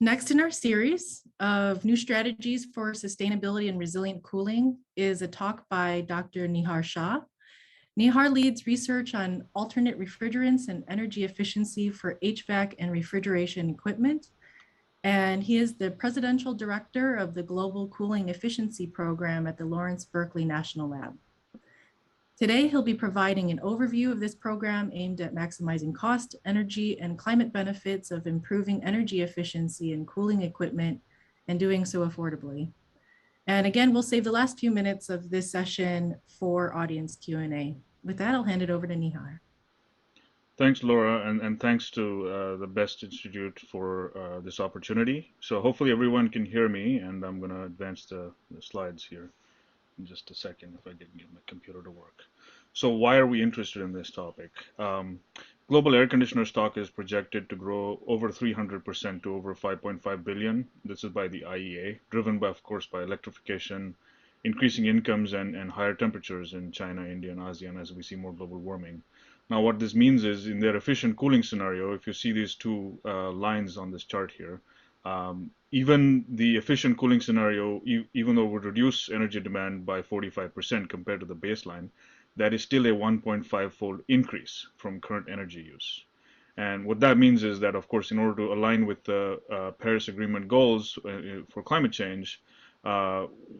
Next in our series of new strategies for sustainability and resilient cooling is a talk by Dr. Nihar Shah. Nihar leads research on alternate refrigerants and energy efficiency for HVAC and refrigeration equipment. And he is the presidential director of the Global Cooling Efficiency Program at the Lawrence Berkeley National Lab. Today, he'll be providing an overview of this program aimed at maximizing cost, energy, and climate benefits of improving energy efficiency in cooling equipment and doing so affordably. And again, we'll save the last few minutes of this session for audience Q&A. With that, I'll hand it over to Nihar. Thanks, Laura, and thanks to the BEST Institute for this opportunity. So hopefully everyone can hear me, and I'm going to advance the slides here in just a second if I can get my computer to work. So why are we interested in this topic? Global air conditioner stock is projected to grow over 300% to over 5.5 billion. This is by the IEA, driven by, of course, by electrification, increasing incomes, and higher temperatures in China, India, and ASEAN as we see more global warming. Now, what this means is in their efficient cooling scenario, if you see these two lines on this chart here, even the efficient cooling scenario, even though it would reduce energy demand by 45% compared to the baseline, that is still a 1.5-fold increase from current energy use. And what that means is that, of course, in order to align with the Paris Agreement goals for climate change,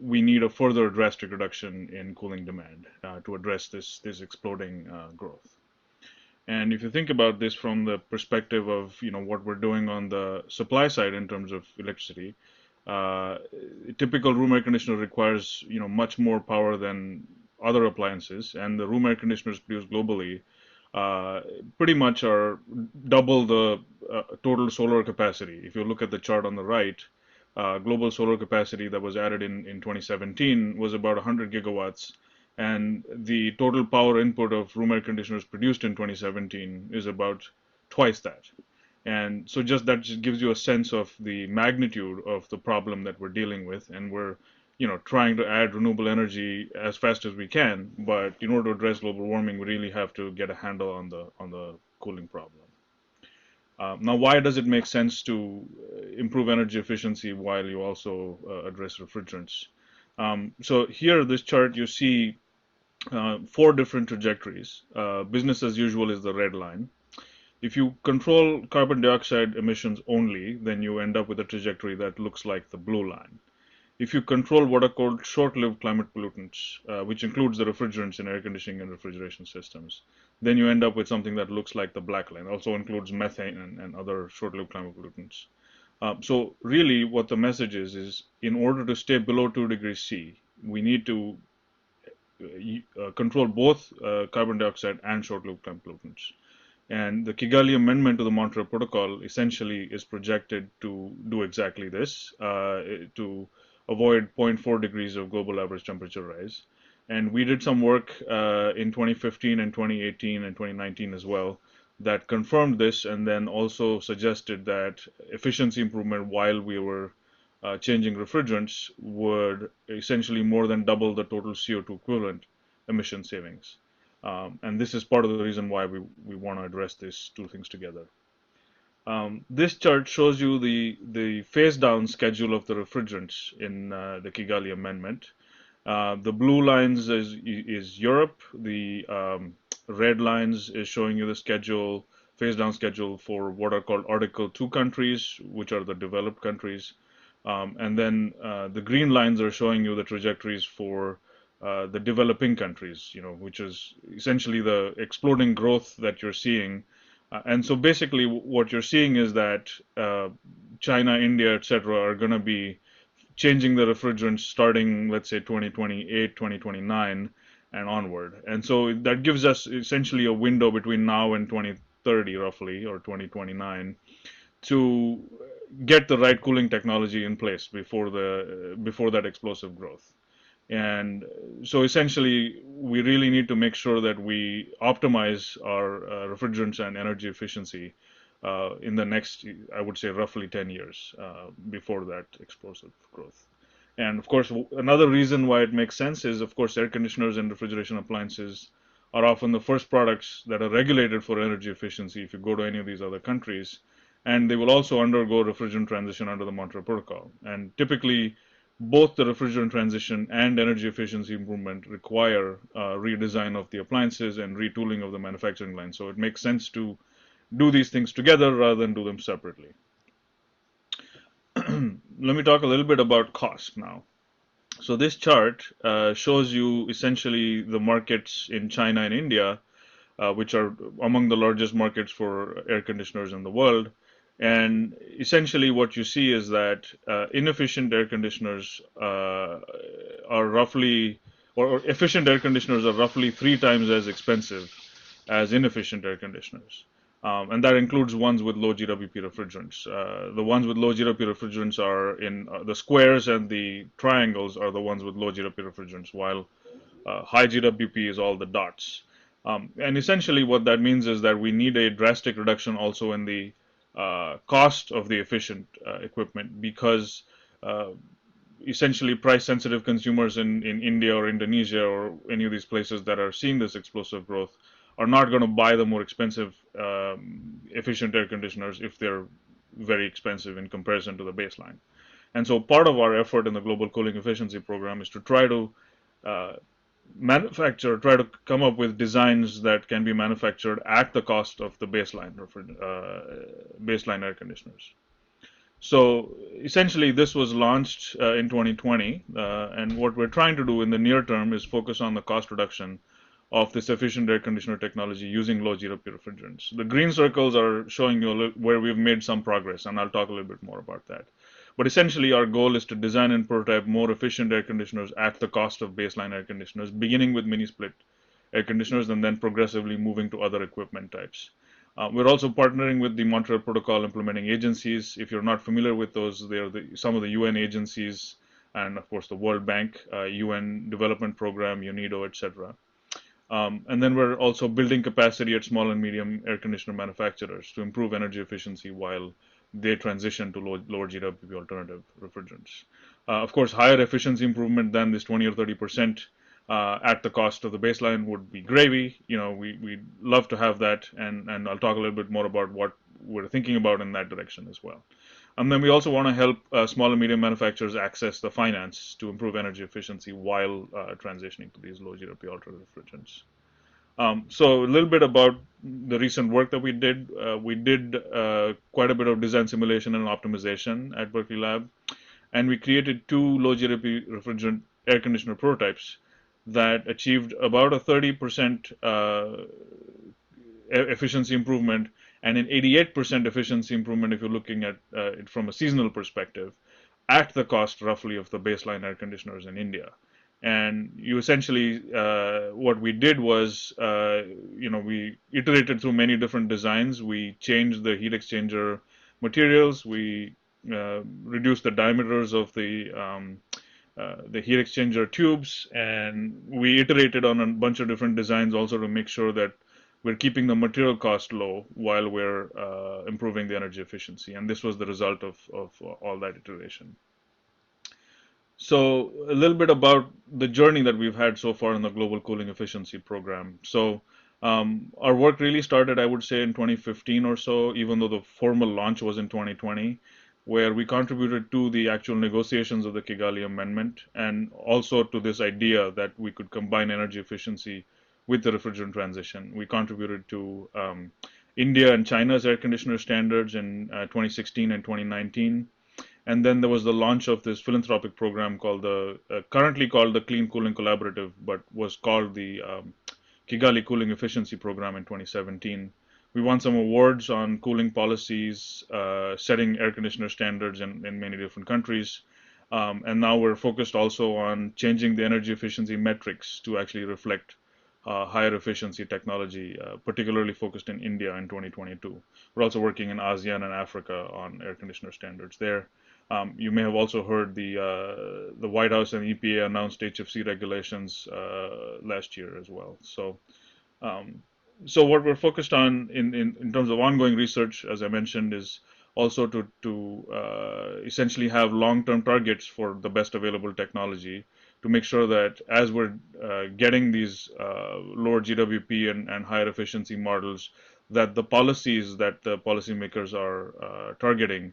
we need a further drastic reduction in cooling demand to address this exploding growth. And if you think about this from the perspective of what we're doing on the supply side in terms of electricity, a typical room air conditioner requires much more power than other appliances, and the room air conditioners produced globally pretty much are double the total solar capacity. If you look at the chart on the right, global solar capacity that was added in 2017 was about 100 gigawatts. And the total power input of room air conditioners produced in 2017 is about twice that. And so that just gives you a sense of the magnitude of the problem that we're dealing with. And we're, trying to add renewable energy as fast as we can. But in order to address global warming, we really have to get a handle on the cooling problem. Now, why does it make sense to improve energy efficiency while you also address refrigerants? So here, this chart, you see 4 different trajectories. Business as usual is the red line. If you control carbon dioxide emissions only, then you end up with a trajectory that looks like the blue line. If you control what are called short-lived climate pollutants, which includes the refrigerants in air conditioning and refrigeration systems, then you end up with something that looks like the black line. Also includes methane and other short-lived climate pollutants. So really what the message is in order to stay below 2 degrees C, we need to control both carbon dioxide and short-lived climate pollutants. And the Kigali Amendment to the Montreal Protocol essentially is projected to do exactly this, to avoid 0.4 degrees of global average temperature rise. And we did some work in 2015 and 2018 and 2019 as well that confirmed this, and then also suggested that efficiency improvement while we were changing refrigerants would essentially more than double the total CO2 equivalent emission savings. And this is part of the reason why we want to address these two things together. This chart shows you the phase down schedule of the refrigerants in the Kigali Amendment. The blue lines is Europe. The red lines is showing you the phase down schedule for what are called Article 2 countries, which are the developed countries. And then the green lines are showing you the trajectories for the developing countries, which is essentially the exploding growth that you're seeing. And so basically what you're seeing is that China, India, etc. are going to be changing the refrigerants starting, let's say, 2028, 2029 and onward. And so that gives us essentially a window between now and 2030 roughly, or 2029, to get the right cooling technology in place before that explosive growth. And so essentially, we really need to make sure that we optimize our refrigerants and energy efficiency in the next, I would say, roughly 10 years before that explosive growth. And of course, another reason why it makes sense is, of course, air conditioners and refrigeration appliances are often the first products that are regulated for energy efficiency if you go to any of these other countries. and they will also undergo refrigerant transition under the Montreal Protocol. And typically, both the refrigerant transition and energy efficiency improvement require redesign of the appliances and retooling of the manufacturing line. So it makes sense to do these things together rather than do them separately. Let me talk a little bit about cost now. So this chart shows you essentially the markets in China and India, which are among the largest markets for air conditioners in the world. And essentially what you see is that inefficient air conditioners are roughly, or efficient air conditioners are roughly 3 times as expensive as inefficient air conditioners. And that includes ones with low GWP refrigerants. The ones with low GWP refrigerants are in the squares, and the triangles are the ones with low GWP refrigerants, while high GWP is all the dots. And essentially what that means is that we need a drastic reduction also in the cost of the efficient equipment, because essentially price-sensitive consumers in India or Indonesia or any of these places that are seeing this explosive growth are not going to buy the more expensive efficient air conditioners if they're very expensive in comparison to the baseline. And so part of our effort in the Global Cooling Efficiency Program is to try to try to come up with designs that can be manufactured at the cost of the baseline air conditioners. So essentially, this was launched in 2020, and what we're trying to do in the near term is focus on the cost reduction of this efficient air conditioner technology using low GWP refrigerants. The green circles are showing you where we've made some progress, and I'll talk a little bit more about that. But essentially, our goal is to design and prototype more efficient air conditioners at the cost of baseline air conditioners, beginning with mini-split air conditioners and then progressively moving to other equipment types. We're also partnering with the Montreal Protocol implementing agencies. If you're not familiar with those, they're some of the UN agencies, and of course the World Bank, UN Development Program, UNIDO, etc. And then we're also building capacity at small and medium air conditioner manufacturers to improve energy efficiency while they transition to lower GWP alternative refrigerants. Of course, higher efficiency improvement than this 20 or 30% at the cost of the baseline would be gravy. You know, we'd love to have that, and I'll talk a little bit more about what we're thinking about in that direction as well. And then we also want to help small and medium manufacturers access the finance to improve energy efficiency while transitioning to these low GWP alternative refrigerants. So a little bit about the recent work that we did. We did quite a bit of design simulation and optimization at Berkeley Lab, and we created 2 low GWP refrigerant air conditioner prototypes that achieved about a 30% efficiency improvement and an 88% efficiency improvement if you're looking at it from a seasonal perspective, at the cost roughly of the baseline air conditioners in India. And you essentially, what we did was, we iterated through many different designs. We changed the heat exchanger materials. We reduced the diameters of the heat exchanger tubes, and we iterated on a bunch of different designs also to make sure that we're keeping the material cost low while we're improving the energy efficiency. And this was the result of all that iteration. So a little bit about the journey that we've had so far in the Global Cooling Efficiency Program. So our work really started, I would say, in 2015 or so, even though the formal launch was in 2020, where we contributed to the actual negotiations of the Kigali Amendment, and also to this idea that we could combine energy efficiency with the refrigerant transition. We contributed to India and China's air conditioner standards in 2016 and 2019. And then there was the launch of this philanthropic program called currently called the Clean Cooling Collaborative, but was called the Kigali Cooling Efficiency Program in 2017. We won some awards on cooling policies, setting air conditioner standards in many different countries. And now we're focused also on changing the energy efficiency metrics to actually reflect higher efficiency technology, particularly focused in India in 2022. We're also working in ASEAN and Africa on air conditioner standards there. You may have also heard the White House and EPA announced HFC regulations last year as well. So, so what we're focused on in terms of ongoing research, as I mentioned, is also to essentially have long-term targets for the best available technology, to make sure that as we're getting these lower GWP and higher efficiency models, that the policies that the policymakers are targeting,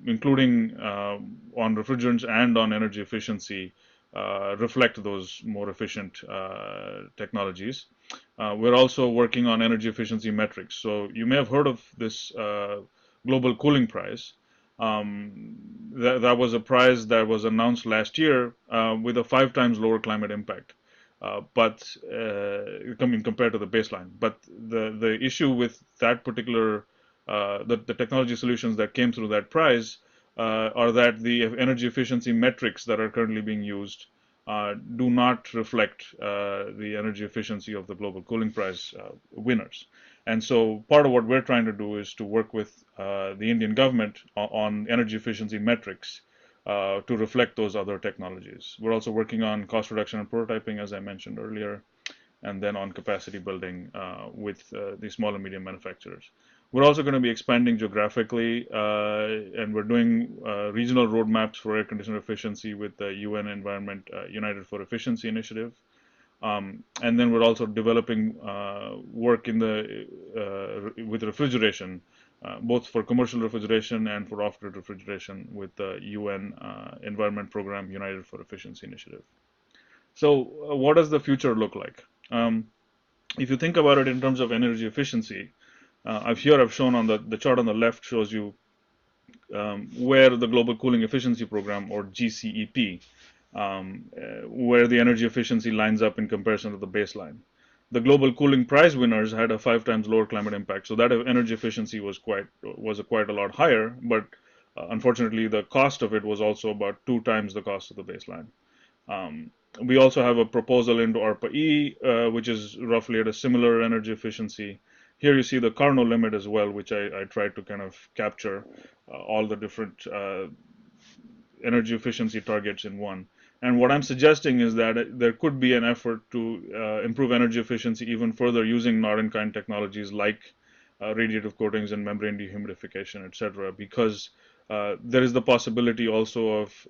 including on refrigerants and on energy efficiency, reflect those more efficient technologies. We're also working on energy efficiency metrics. So you may have heard of this global cooling prize. That was a prize that was announced last year with a 5 times lower climate impact, but compared to the baseline. But the issue with that particular the technology solutions that came through that prize are that the energy efficiency metrics that are currently being used do not reflect the energy efficiency of the global cooling prize winners. And so part of what we're trying to do is to work with the Indian government on energy efficiency metrics to reflect those other technologies. We're also working on cost reduction and prototyping, as I mentioned earlier, and then on capacity building with the small and medium manufacturers. We're also going to be expanding geographically, and we're doing regional roadmaps for air conditioner efficiency with the UN Environment United for Efficiency initiative. And then we're also developing work in with refrigeration, both for commercial refrigeration and for off-grid refrigeration with the UN Environment Program United for Efficiency initiative. So what does the future look like? If you think about it in terms of energy efficiency, I've shown on the chart on the left shows you where the Global Cooling Efficiency Program, or GCEP, where the energy efficiency lines up in comparison to the baseline. The Global Cooling Prize winners had a 5 times lower climate impact, so that energy efficiency was quite a lot higher, but unfortunately the cost of it was also about 2 times the cost of the baseline. We also have a proposal into ARPA-E, which is roughly at a similar energy efficiency. Here you see the Carnot limit as well, which I tried to kind of capture all the different energy efficiency targets in one. And what I'm suggesting is that there could be an effort to improve energy efficiency even further using not-in-kind technologies like radiative coatings and membrane dehumidification, etc., because there is the possibility also of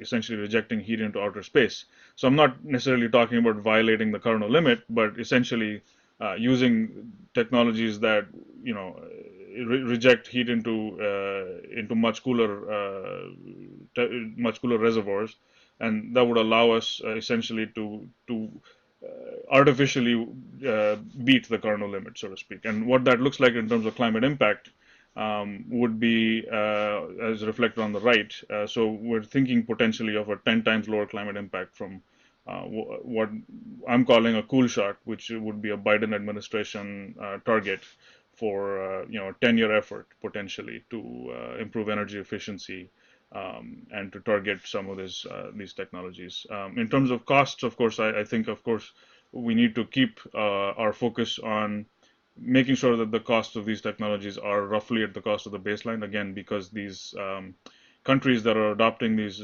essentially rejecting heat into outer space. So I'm not necessarily talking about violating the Carnot limit, but essentially using technologies that reject heat into much cooler reservoirs, and that would allow us essentially to artificially beat the Carnot limit, so to speak. And what that looks like in terms of climate impact would be as reflected on the right. So we're thinking potentially of a 10 times lower climate impact from what I'm calling a cool shot, which would be a Biden administration target for a 10-year effort potentially to improve energy efficiency and to target some of these technologies. In terms of costs, of course, I think, of course, we need to keep our focus on making sure that the cost of these technologies are roughly at the cost of the baseline, again, because these countries that are adopting these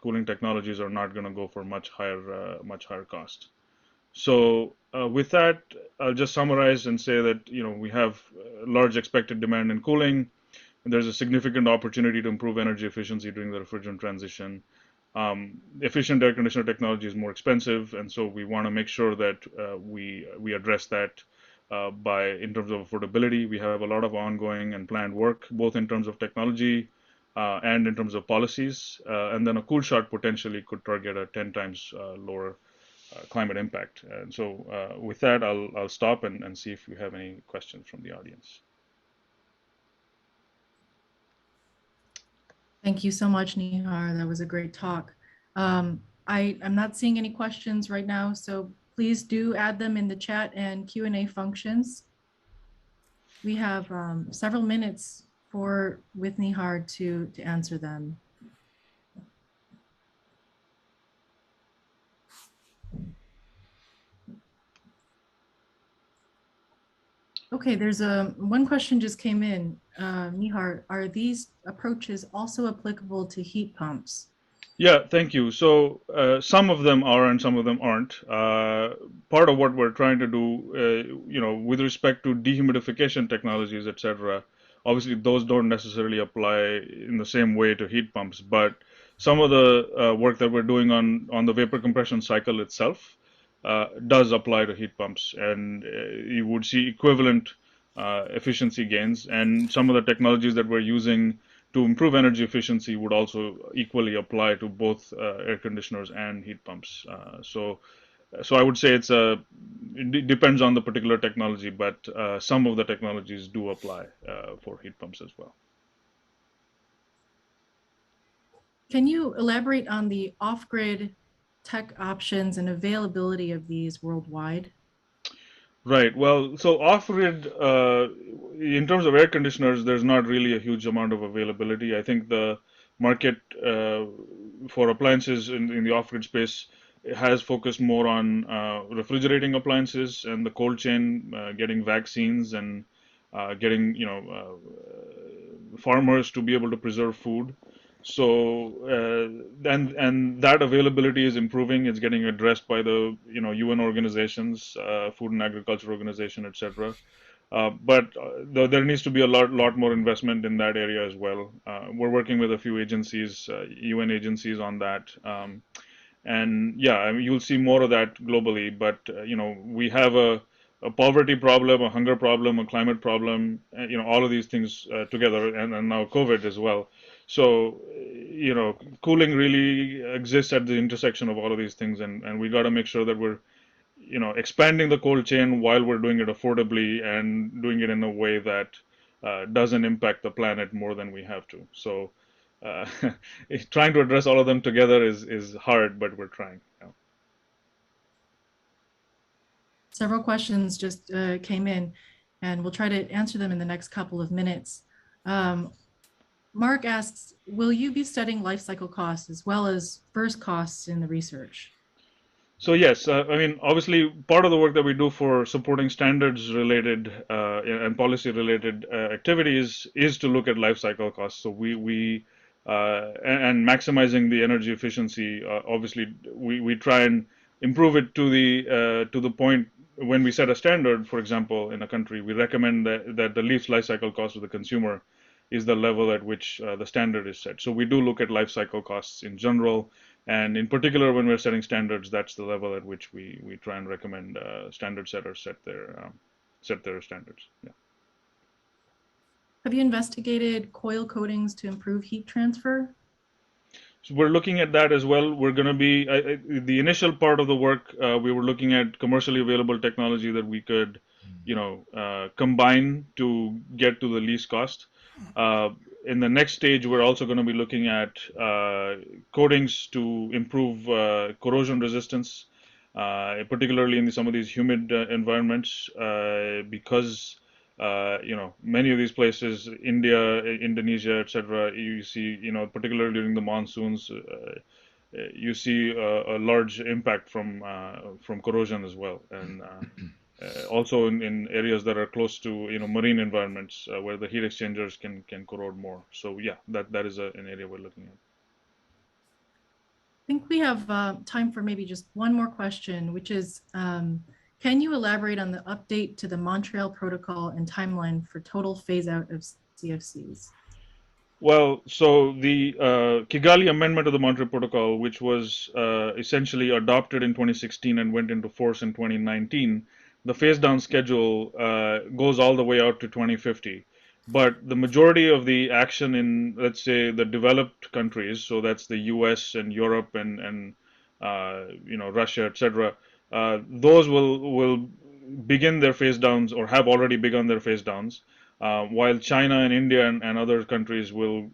cooling technologies are not going to go for much higher cost. So with that, I'll just summarize and say that we have large expected demand in cooling. There's a significant opportunity to improve energy efficiency during the refrigerant transition. Efficient air conditioner technology is more expensive, and so we want to make sure that we address that in terms of affordability. We have a lot of ongoing and planned work, both in terms of technology and in terms of policies. And then a cool shot potentially could target a 10 times lower climate impact. And so with that, I'll stop and see if we have any questions from the audience. Thank you so much, Nihar. That was a great talk. I'm not seeing any questions right now, so please do add them in the chat and Q&A functions. We have several minutes with Nihar to answer them. Okay, there's one question just came in. Nihar, are these approaches also applicable to heat pumps? Yeah, thank you. So some of them are and some of them aren't. Part of what we're trying to do, with respect to dehumidification technologies, etc., obviously those don't necessarily apply in the same way to heat pumps, but some of the work that we're doing on the vapor compression cycle itself does apply to heat pumps, and you would see equivalent efficiency gains, and some of the technologies that we're using to improve energy efficiency would also equally apply to both air conditioners and heat pumps. So I would say it depends on the particular technology, but some of the technologies do apply for heat pumps as well. Can you elaborate on the off-grid tech options and availability of these worldwide? Right. Well, so off-grid, in terms of air conditioners, there's not really a huge amount of availability. I think the market for appliances in the off-grid space has focused more on refrigerating appliances and the cold chain, getting vaccines and getting, farmers to be able to preserve food. So and that availability is improving. It's getting addressed by the UN organizations, Food and Agriculture Organization, etc. But there needs to be a lot more investment in that area as well. We're working with a few agencies, UN agencies, on that. And yeah, I mean, you'll see more of that globally. But we have a poverty problem, a hunger problem, a climate problem, all of these things together, and now COVID as well. So, cooling really exists at the intersection of all of these things, and we got to make sure that we're, expanding the cold chain while we're doing it affordably and doing it in a way that doesn't impact the planet more than we have to. So, uh, trying to address all of them together is hard, but we're trying. Yeah. Several questions just came in, and we'll try to answer them in the next couple of minutes. Um, Mark asks, will you be studying life cycle costs as well as first costs in the research? So yes, I mean, obviously, part of the work that we do for supporting standards-related and policy-related activities is to look at life cycle costs. So and maximizing the energy efficiency. Obviously, we try and improve it to the point when we set a standard. For example, in a country, we recommend that the least life cycle cost of the consumer is the level at which the standard is set. So we do look at life cycle costs in general, and in particular, when we're setting standards, that's the level at which we try and recommend standard setters set their standards. Yeah. Have you investigated coil coatings to improve heat transfer? So we're looking at that as well. We're going to be the initial part of the work. We were looking at commercially available technology that we could, combine to get to the least cost. In the next stage, we're also going to be looking at coatings to improve corrosion resistance, particularly in some of these humid environments, because many of these places, India, Indonesia, etc., you see, particularly during the monsoons, you see a large impact from corrosion as well, and also in areas that are close to marine environments where the heat exchangers can corrode more. So yeah, that is an area we're looking at. I think we have time for maybe just one more question, which is, can you elaborate on the update to the Montreal Protocol and timeline for total phase out of CFCs? Well, so the Kigali Amendment of the Montreal Protocol, which was essentially adopted in 2016 and went into force in 2019, the phase down schedule goes all the way out to 2050. But the majority of the action in, let's say, the developed countries, so that's the US and Europe and Russia, etc., those will begin their phase downs or have already begun their phase downs, while China and India and other countries will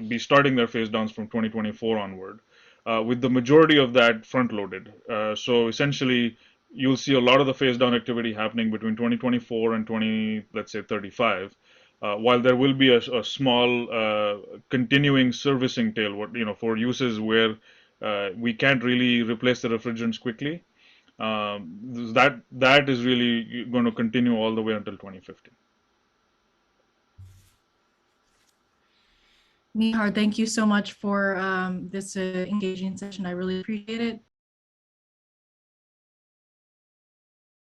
be starting their phase downs from 2024 onward, with the majority of that front loaded. So essentially, you'll see a lot of the phase down activity happening between 2024 and let's say 35. While there will be a small continuing servicing tail, for uses where we can't really replace the refrigerants quickly, that is really going to continue all the way until 2050. Nihar, thank you so much for this engaging session. I really appreciate it.